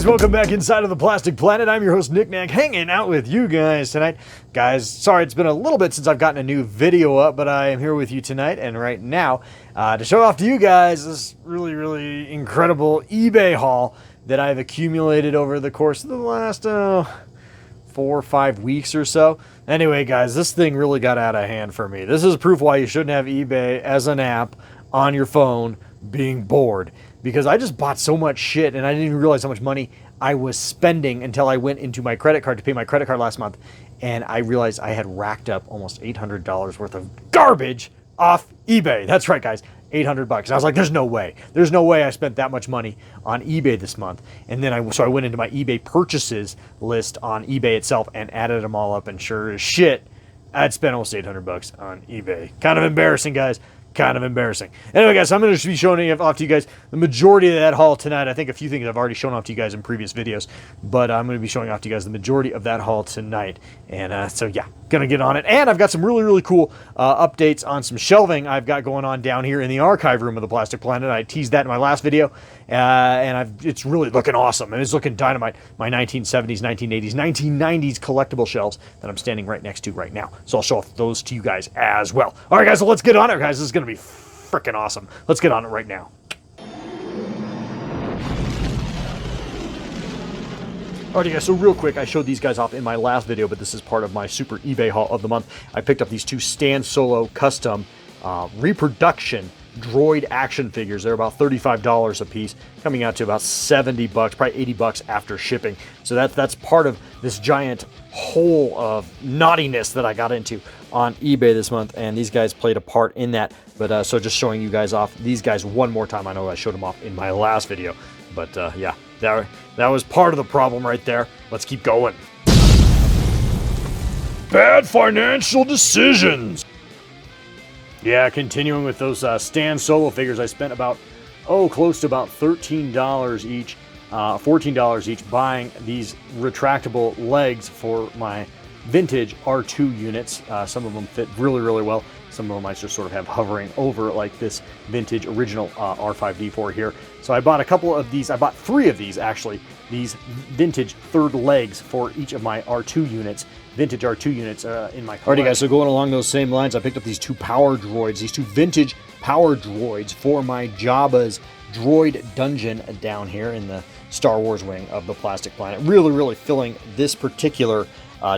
guys, welcome back inside of the Plastic Planet. I'm your host, Nick Nack, hanging out with you guys tonight. Guys, sorry it's been a little bit since I've gotten a new video up, but I am here with you tonight and right now to show off to you guys this really incredible eBay haul that I've accumulated over the course of the last 4 or 5 weeks or so. Anyway, guys, this thing really got out of hand for me. This is proof why you shouldn't have eBay as an app on your phone being bored. Because I just bought so much shit and I didn't even realize how much money I was spending until I went into my credit card to pay my credit card last month. And I realized I had racked up almost $800 worth of garbage off eBay. That's right, guys. $800. I was like, there's no way. There's no way I spent that much money on eBay this month. And then I went into my eBay purchases list on eBay itself and added them all up. And sure as shit, I'd spent almost $800 on eBay. Kind of embarrassing, guys. Kind of embarrassing. Anyway, guys, I'm going to be showing off to you guys the majority of that haul tonight. I think a few things I've already shown off to you guys in previous videos, but I'm going to be showing off to you guys the majority of that haul tonight. And so, yeah, going to get on it. And I've got some really cool updates on some shelving I've got going on down here in the archive room of the Plastic Planet. I teased that in my last video, and it's really looking awesome. And it's looking dynamite. My 1970s, 1980s, 1990s collectible shelves that I'm standing right next to right now. So I'll show off those to you guys as well. All right, guys, so let's get on it, guys. This is going to be freaking awesome. Let's get on it right now. Alrighty, guys, so real quick, I showed these guys off in my last video, but this is part of my super eBay haul of the month. I picked up these two Stan Solo custom reproduction droid action figures. They're about $35 a piece, coming out to about $70, probably $80 after shipping. So that's part of this giant hole of naughtiness that I got into on eBay this month, and these guys played a part in that. But so just showing you guys off these guys one more time. I know I showed them off in my last video, but yeah, that was part of the problem right there. Let's keep going. Bad financial decisions. Yeah, continuing with those Stan Solo figures, I spent about, close to about $13 each, $14 each buying these retractable legs for my vintage R2 units. Some of them fit really well. Some of them I just sort of have hovering over like this vintage original R5D4 here. So I bought a couple of these. I bought 3 of these, actually. These vintage third legs for each of my R2 units. Vintage R2 units in my collection. Alrighty, guys, so going along those same lines, I picked up these 2 power droids, these 2 vintage power droids for my Jabba's droid dungeon down here in the Star Wars wing of the Plastic Planet. Really filling this particular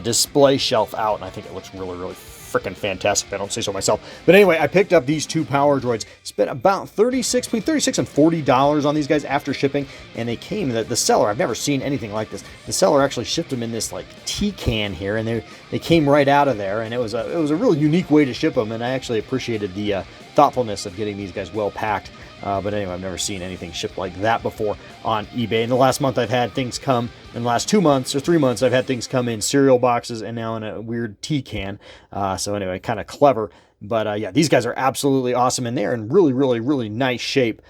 display shelf out, and I think it looks really freaking fantastic, if I don't say so myself. But anyway, I picked up these 2 power droids, spent about between $36 and $40 on these guys after shipping, and they came, the seller, I've never seen anything like this. The seller actually shipped them in this like tea can here, and they came right out of there, and it was a really unique way to ship them, and I actually appreciated the thoughtfulness of getting these guys well packed. But anyway, I've never seen anything shipped like that before on eBay. In the last month, I've had things come, in the last 2 months or 3 months, I've had things come in cereal boxes and now in a weird tea can. So anyway, kind of clever. But yeah, these guys are absolutely awesome, and they're in really nice shape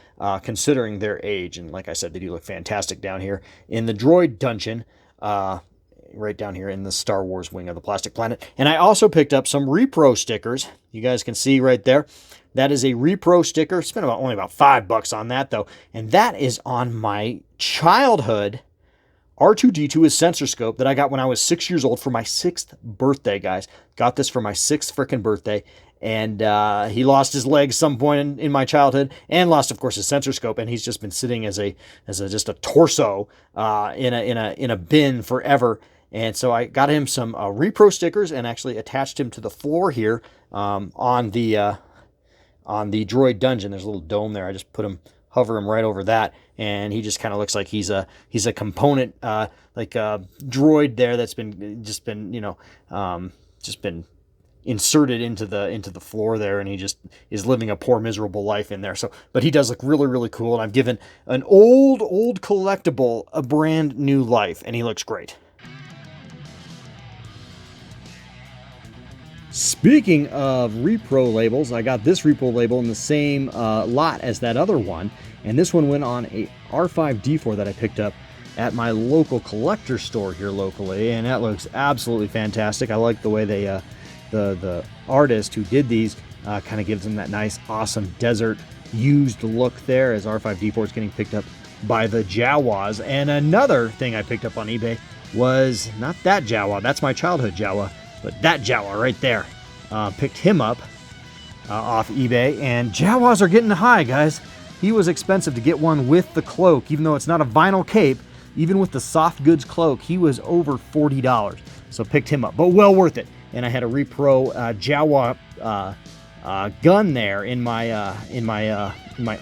considering their age. And like I said, they do look fantastic down here in the droid dungeon. Right down here in the Star Wars wing of the Plastic Planet. And I also picked up some repro stickers. You guys can see right there. That is a repro sticker. Spent only about $5 on that, though. And that is on my childhood R2-D2 with sensor scope that I got when I was 6 years old for my 6th birthday, guys. Got this for my 6th frickin' birthday. And he lost his leg some point in my childhood, and lost, of course, his sensor scope. And he's just been sitting as just a torso in a bin forever. And so I got him some repro stickers and actually attached him to the floor here on the droid dungeon. There's a little dome there. I just hover him right over that, and he just kind of looks like he's a component, like a droid there that's been inserted into the floor there, and he just is living a poor miserable life in there. So, but he does look really cool, and I've given an old collectible a brand new life, and he looks great. Speaking of repro labels, I got this repro label in the same lot as that other one, and this one went on a R5D4 that I picked up at my local collector store here locally, and that looks absolutely fantastic. I like the way they, the artist who did these kind of gives them that nice, awesome desert used look there as R5D4 is getting picked up by the Jawas. And another thing I picked up on eBay was not that Jawa, that's my childhood Jawa, but that Jawa right there. Picked him up off eBay, and Jawas are getting high, guys. He was expensive to get one with the cloak, even though it's not a vinyl cape. Even with the soft goods cloak, he was over $40. So picked him up, but well worth it. And I had a repro Jawa gun there in my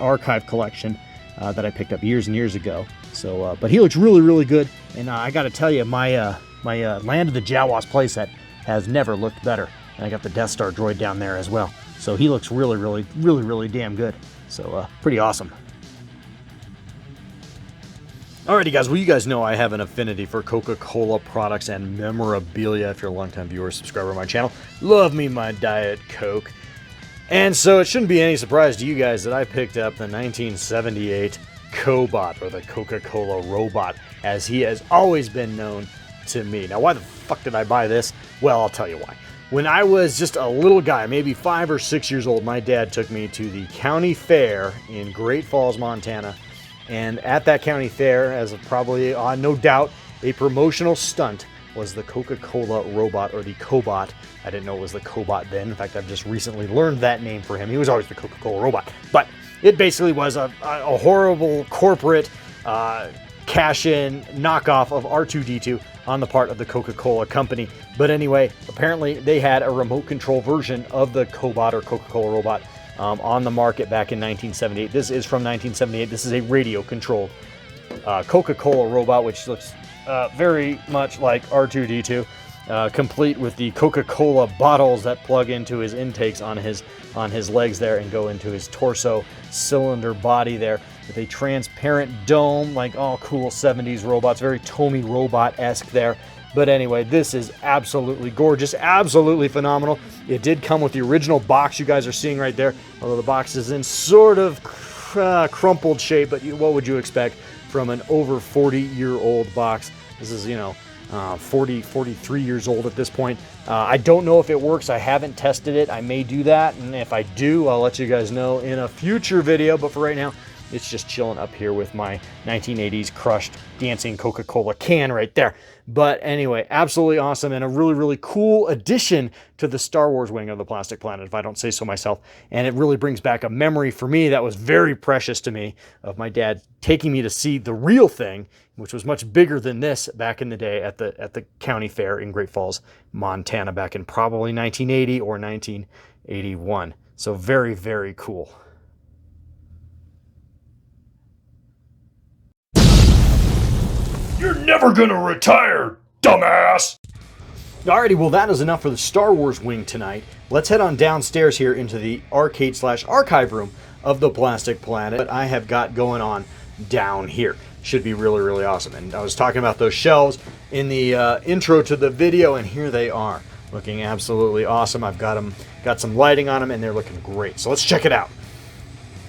archive collection that I picked up years and years ago. So, but he looks really, really good. And I got to tell you, my Land of the Jawas playset has never looked better. And I got the Death Star droid down there as well. So he looks really, really, really, really damn good. So pretty awesome. Alrighty guys, well you guys know I have an affinity for Coca-Cola products and memorabilia. If you're a longtime viewer or subscriber of my channel, love me my Diet Coke. And so it shouldn't be any surprise to you guys that I picked up the 1978 Cobot, or the Coca-Cola robot, as he has always been known to me. Now why the fuck did I buy this? Well, I'll tell you why. When I was just a little guy, maybe 5 or 6 years old, my dad took me to the county fair in Great Falls, Montana. And at that county fair, as probably, no doubt, a promotional stunt was the Coca-Cola robot, or the Cobot. I didn't know it was the Cobot then. In fact, I've just recently learned that name for him. He was always the Coca-Cola robot. But it basically was a horrible corporate cash-in knockoff of R2-D2 on the part of the Coca-Cola company. But anyway, apparently they had a remote control version of the Cobot, or Coca-Cola robot, on the market back in 1978. This is from 1978. This is a radio-controlled Coca-Cola robot, which looks very much like R2-D2, complete with the Coca-Cola bottles that plug into his intakes on his legs there and go into his torso cylinder body there, with a transparent dome, like all cool 70s robots, very Tomy Robot-esque there. But anyway, this is absolutely gorgeous, absolutely phenomenal. It did come with the original box you guys are seeing right there, although the box is in sort of crumpled shape, but what would you expect from an over 40-year-old box? This is, 43 years old at this point. I don't know if it works. I haven't tested it. I may do that, and if I do, I'll let you guys know in a future video, but for right now, it's just chilling up here with my 1980s crushed dancing Coca-Cola can right there. But anyway, absolutely awesome, and a really, really cool addition to the Star Wars wing of the Plastic Planet, if I don't say so myself. And it really brings back a memory for me that was very precious to me of my dad taking me to see the real thing, which was much bigger than this back in the day at the county fair in Great Falls, Montana, back in probably 1980 or 1981. So very, very cool. You're never gonna retire, dumbass! Alrighty, well that is enough for the Star Wars wing tonight. Let's head on downstairs here into the arcade/archive room of the Plastic Planet that I have got going on down here. Should be really, really awesome. And I was talking about those shelves in the intro to the video, and here they are, looking absolutely awesome. I've got some lighting on them, and they're looking great. So let's check it out.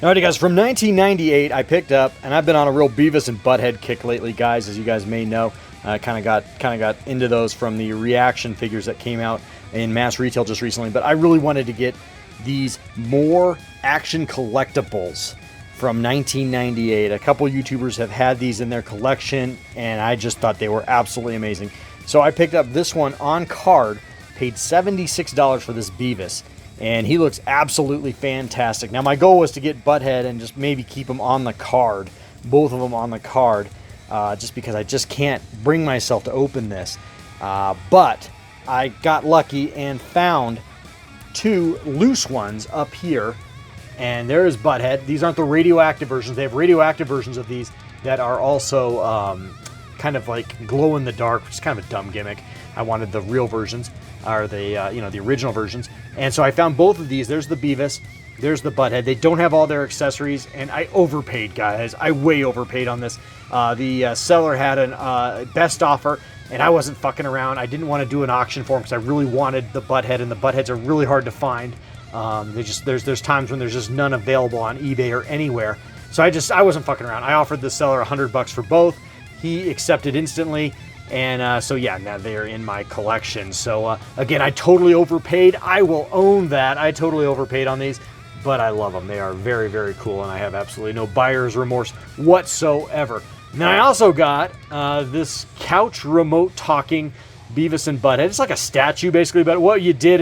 Alrighty guys, from 1998 I picked up, and I've been on a real Beavis and Butthead kick lately, guys, as you guys may know. I kind of got into those from the reaction figures that came out in mass retail just recently, but I really wanted to get these more action collectibles from 1998. A couple YouTubers have had these in their collection, and I just thought they were absolutely amazing. So I picked up this one on card, paid $76 for this Beavis. And he looks absolutely fantastic. Now, my goal was to get Butthead and just maybe keep him on the card, both of them on the card, just because I just can't bring myself to open this. But I got lucky and found 2 loose ones up here, and there is Butthead. These aren't the radioactive versions. They have radioactive versions of these that are also kind of like glow in the dark, which is kind of a dumb gimmick. I wanted the real versions, or the the original versions. And so I found both of these. There's the Beavis, there's the Butthead. They don't have all their accessories, and I overpaid, guys. I way overpaid on this. The seller had a best offer, and I wasn't fucking around. I didn't want to do an auction for them because I really wanted the Butthead, and the Buttheads are really hard to find. There's times when there's just none available on eBay or anywhere. So I wasn't fucking around. I offered the seller $100 for both. He accepted instantly. And so yeah, now they're in my collection. So again, I totally overpaid. I will own that. I totally overpaid on these. but I love them. They are very, very cool, and I have absolutely no buyer's remorse whatsoever. Now, I also got this couch remote talking Beavis and Butthead. It's like a statue, basically, but what you did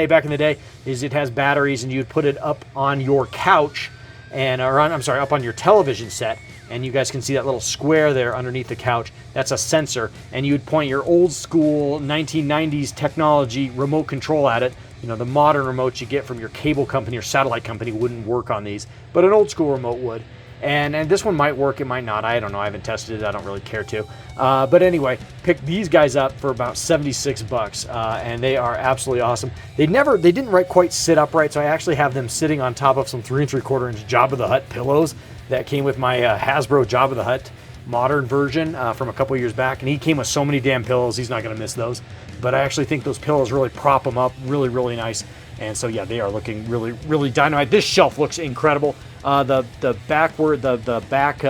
back in the day, is it has batteries, and you'd put it up on your couch, up on your television set, and you guys can see that little square there underneath the couch. That's a sensor, and you would point your old school 1990s technology remote control at it. You know, the modern remotes you get from your cable company or satellite company wouldn't work on these, but an old school remote would. And this one might work, it might not. I don't know. I haven't tested it. I don't really care to. But anyway, picked these guys up for about 76 bucks, and they are absolutely awesome. They didn't quite sit upright, so I actually have them sitting on top of some 3 3/4 inch Jabba the Hutt pillows that came with my Hasbro Jabba the Hutt modern version from a couple years back. And he came with so many damn pillows, he's not going to miss those. But I actually think those pillows really prop them up really, really nice. And so, yeah, they are looking really, really dynamite. This shelf looks incredible. The back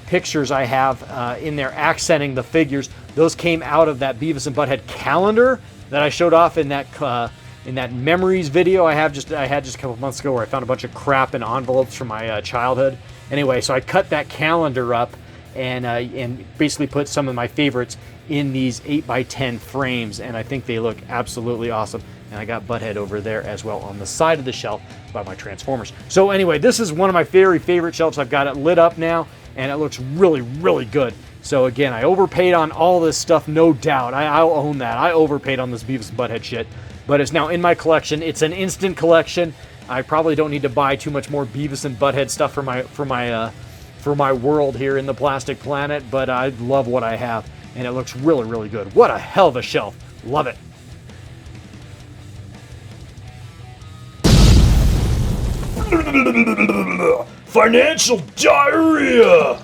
pictures I have in there accenting the figures, those came out of that Beavis and Butthead calendar that I showed off in that memories video I had just a couple months ago, where I found a bunch of crap in envelopes from my childhood. Anyway, so I cut that calendar up and basically put some of my favorites in these 8x10 frames, and I think they look absolutely awesome. And I got Butthead over there as well on the side of the shelf by my Transformers. So anyway, this is one of my very favorite shelves. I've got it lit up now, and it looks really, really good. So again, I overpaid on all this stuff, no doubt. I'll own that. I overpaid on this Beavis and Butthead shit, but it's now in my collection. It's an instant collection. I probably don't need to buy too much more Beavis and Butthead stuff for my world here in the Plastic Planet, but I love what I have, and it looks really, really good. What a hell of a shelf. Love it. Financial diarrhea!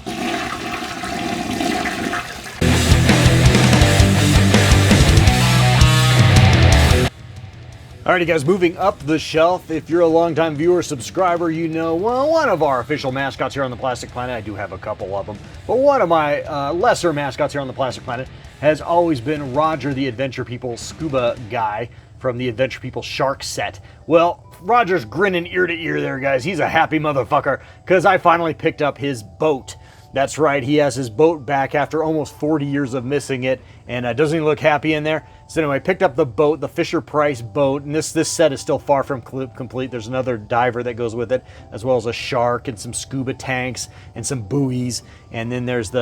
Alrighty guys, moving up the shelf. If you're a longtime viewer, subscriber, you know, well, one of our official mascots here on the Plastic Planet, I do have a couple of them, but one of my lesser mascots here on the Plastic Planet has always been Roger the Adventure People scuba guy from the Adventure People shark set. Well, Roger's grinning ear to ear there, guys. He's a happy motherfucker, because I finally picked up his boat. That's right, he has his boat back after almost 40 years of missing it, and doesn't he look happy in there? So anyway, I picked up the boat, the Fisher-Price boat, and this set is still far from complete. There's another diver that goes with it, as well as a shark and some scuba tanks and some buoys, and then there's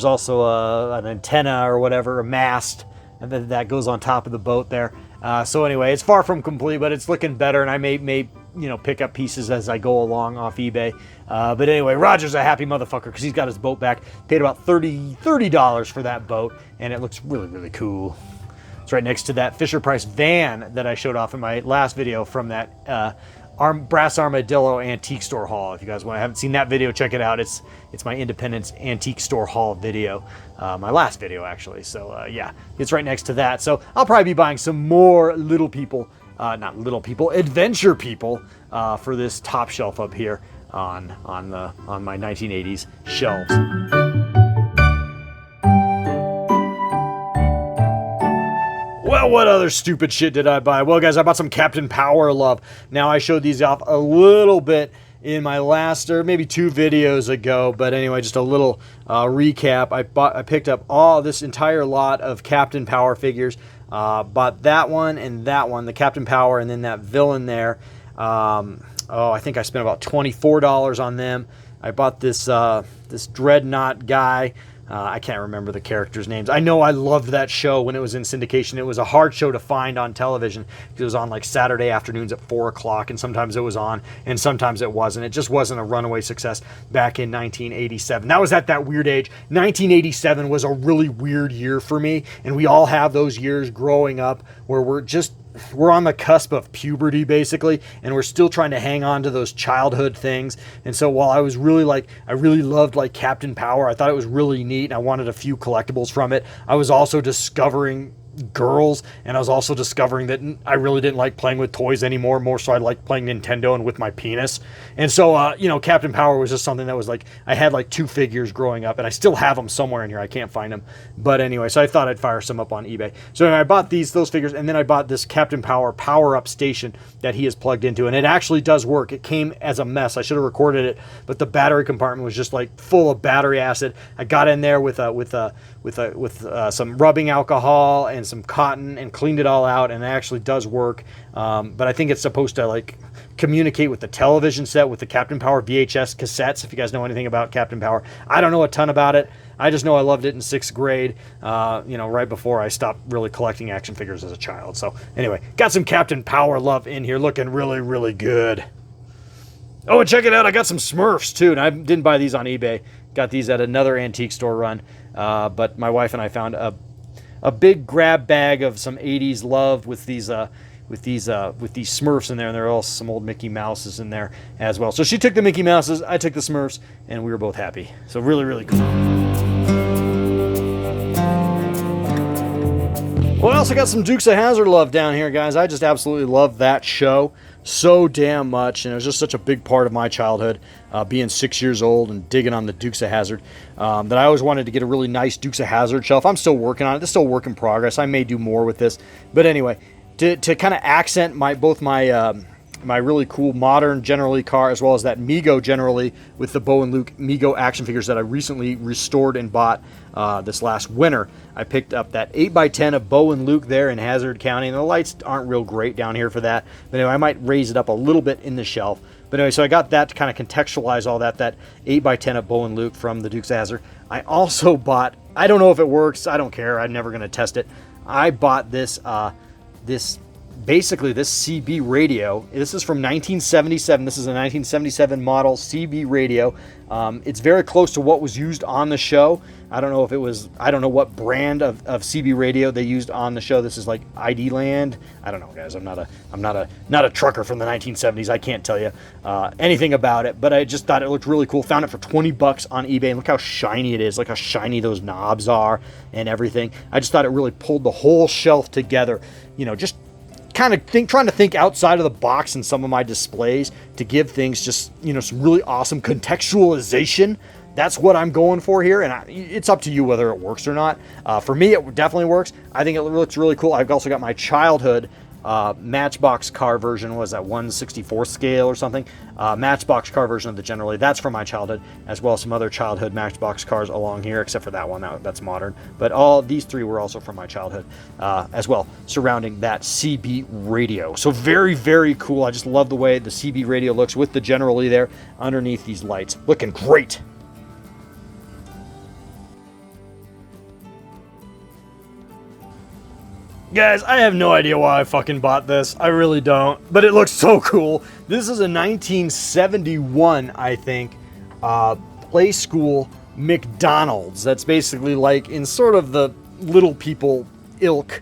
also an antenna or whatever, a mast, and then that goes on top of the boat there. So anyway, it's far from complete, but it's looking better, and I may pick up pieces as I go along off eBay. But anyway, Roger's a happy motherfucker because he's got his boat back. Paid about $30 for that boat, and it looks really, really cool. It's right next to that Fisher-Price van that I showed off in my last video from that Brass Armadillo Antique Store haul. If you guys haven't seen that video, check it out. It's my Independence Antique Store haul video, my last video actually. So yeah, it's right next to that. So I'll probably be buying some more Adventure People for this top shelf up here on my 1980s shelves. Well, what other stupid shit did I buy? Well, guys, I bought some Captain Power Love. Now, I showed these off a little bit in my last, or maybe 2 videos ago, but anyway, just a little recap. I picked up this entire lot of Captain Power figures. Bought that one and that one, the Captain Power, and then that villain there. I think I spent about $24 on them. I bought this Dreadnought guy. I can't remember the characters' names. I know I loved that show when it was in syndication. It was a hard show to find on television because it was on like Saturday afternoons at 4 o'clock, and sometimes it was on and sometimes it wasn't. It just wasn't a runaway success back in 1987. That was at that weird age. 1987 was a really weird year for me, and we all have those years growing up where we're on the cusp of puberty basically, and we're still trying to hang on to those childhood things. And so while I really loved Captain Power, I thought it was really neat and I wanted a few collectibles from it, I was also discovering girls, and I was also discovering that I really didn't like playing with toys anymore. More so I liked playing Nintendo and with my penis. And so, you know, Captain Power was just something that was like, I had like 2 figures growing up, and I still have them somewhere in here. I can't find them. But anyway, so I thought I'd fire some up on eBay. So anyway, I bought those figures, and then I bought this Captain Power power-up station that he is plugged into, and it actually does work. It came as a mess. I should have recorded it, but the battery compartment was just like full of battery acid. I got in there with some rubbing alcohol and some cotton and cleaned it all out, and it actually does work. But I think it's supposed to like communicate with the television set with the Captain Power VHS cassettes, if you guys know anything about Captain Power. I don't know a ton about it. I just know I loved it in 6th grade, you know, right before I stopped really collecting action figures as a child. So anyway, got some Captain Power love in here, looking really, really good. Oh, and check it out, I got some Smurfs too, and I didn't buy these on eBay. Got these at another antique store run, but my wife and I found a big grab bag of some 80s love with these Smurfs in there, and there are also some old Mickey Mouses in there as well. So she took the Mickey Mouses, I took the Smurfs, and we were both happy. So really, really cool. Well, I also got some Dukes of Hazzard love down here, guys. I just absolutely love that show so damn much, and it was just such a big part of my childhood, being 6 years old and digging on the Dukes of Hazzard, that I always wanted to get a really nice Dukes of Hazzard shelf. I'm still working on it. It's still a work in progress. I may do more with this, but anyway, to kind of accent both my really cool modern Generally car, as well as that Mego Generally with the Bo and Luke Mego action figures that I recently restored and bought this last winter. I picked up that 8x10 of Bo and Luke there in Hazard County, and the lights aren't real great down here for that. But anyway, I might raise it up a little bit in the shelf. But anyway, so I got that to kind of contextualize all that 8x10 of Bo and Luke from the Dukes of Hazzard. I also bought, I don't know if it works, I don't care, I'm never going to test it. I bought this basically this CB radio. This is from 1977. This is a 1977 model CB radio. It's very close to what was used on the show. I don't know if it was, I don't know what brand of CB radio they used on the show. This is like ID Land. I don't know, guys. I'm not a trucker from the 1970s. I can't tell you anything about it, but I just thought it looked really cool. Found it for 20 bucks on eBay, and look how shiny it is. Look how shiny those knobs are and everything. I just thought it really pulled the whole shelf together. You know, just kind of trying to think outside of the box in some of my displays to give things just, you know, some really awesome contextualization. That's what I'm going for here, and it's up to you whether it works or not. For me, it definitely works. I think it looks really cool. I've also got my childhood Matchbox car version. Was that 1/64 scale or something? Matchbox car version of the Generally. That's from my childhood, as well as some other childhood Matchbox cars along here, except for that one. That's modern. But all these three were also from my childhood as well, surrounding that CB radio. So very, very cool. I just love the way the CB radio looks with the Generally there underneath these lights. Looking great. Guys, I have no idea why I fucking bought this. I really don't. But it looks so cool. This is a 1971, I think, play school McDonald's. That's basically like in sort of the little people ilk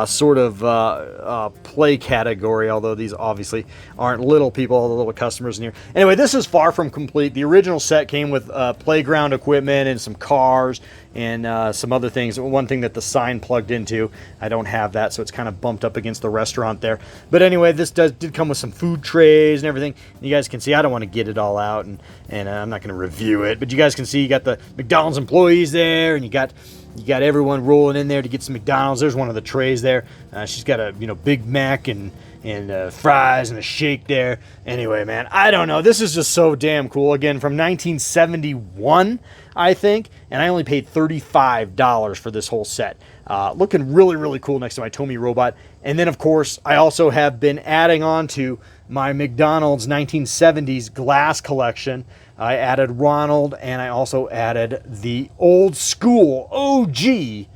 sort of play category, although these obviously aren't little people, all the little customers in here. Anyway, this is far from complete. The original set came with playground equipment and some cars and some other things. One thing that the sign plugged into, I don't have that, so it's kind of bumped up against the restaurant there. But anyway, this did come with some food trays and everything. You guys can see, I don't want to get it all out, and I'm not going to review it, but you guys can see you got the McDonald's employees there, and you got everyone rolling in there to get some McDonald's. There's one of the trays there. She's got a Big Mac and fries and a shake there. Anyway, man, I don't know. This is just so damn cool. Again, from 1971, I think, and I only paid $35 for this whole set. Looking really, really cool next to my Tomy robot. And then, of course, I also have been adding on to my McDonald's 1970s glass collection. I added Ronald, and I also added the old school OG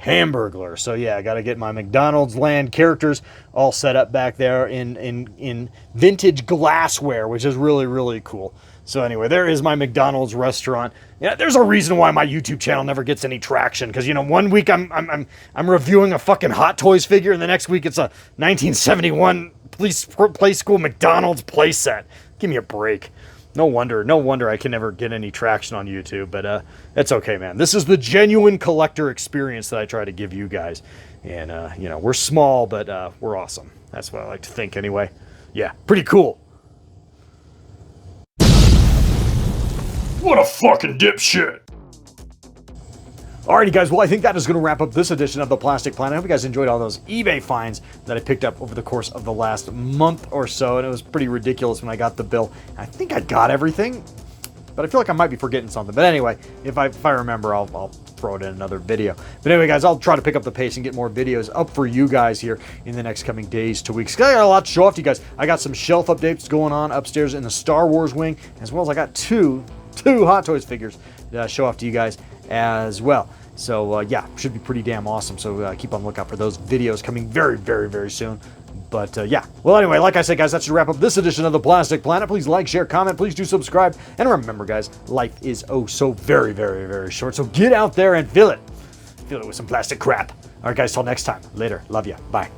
Hamburglar. So yeah, I got to get my McDonald's land characters all set up back there in vintage glassware, which is really, really cool. So anyway, there is my McDonald's restaurant. Yeah, there's a reason why my YouTube channel never gets any traction, because one week I'm reviewing a fucking Hot Toys figure, and the next week it's a 1971 play school McDonald's playset. Give me a break. No wonder I can never get any traction on YouTube, but it's okay, man. This is the genuine collector experience that I try to give you guys. And, you know, we're small, but we're awesome. That's what I like to think anyway. Yeah, pretty cool. What a fucking dipshit. Alrighty, guys. Well, I think that is going to wrap up this edition of the Plastic Planet. I hope you guys enjoyed all those eBay finds that I picked up over the course of the last month or so, and it was pretty ridiculous when I got the bill. I think I got everything, but I feel like I might be forgetting something. But anyway, if I remember, I'll throw it in another video. But anyway, guys, I'll try to pick up the pace and get more videos up for you guys here in the next coming days to weeks. I got a lot to show off to you guys. I got some shelf updates going on upstairs in the Star Wars wing, as well as I got two Hot Toys figures to show off to you guys as well. So yeah, should be pretty damn awesome. So keep on the lookout for those videos coming very, very, very soon. But yeah, well, anyway, like I said, guys, that should wrap up this edition of the Plastic Planet. Please like, share, comment. Please do subscribe. And remember, guys, life is oh so very, very, very short. So get out there and fill it with some plastic crap. All right, guys, till next time. Later. Love ya. Bye.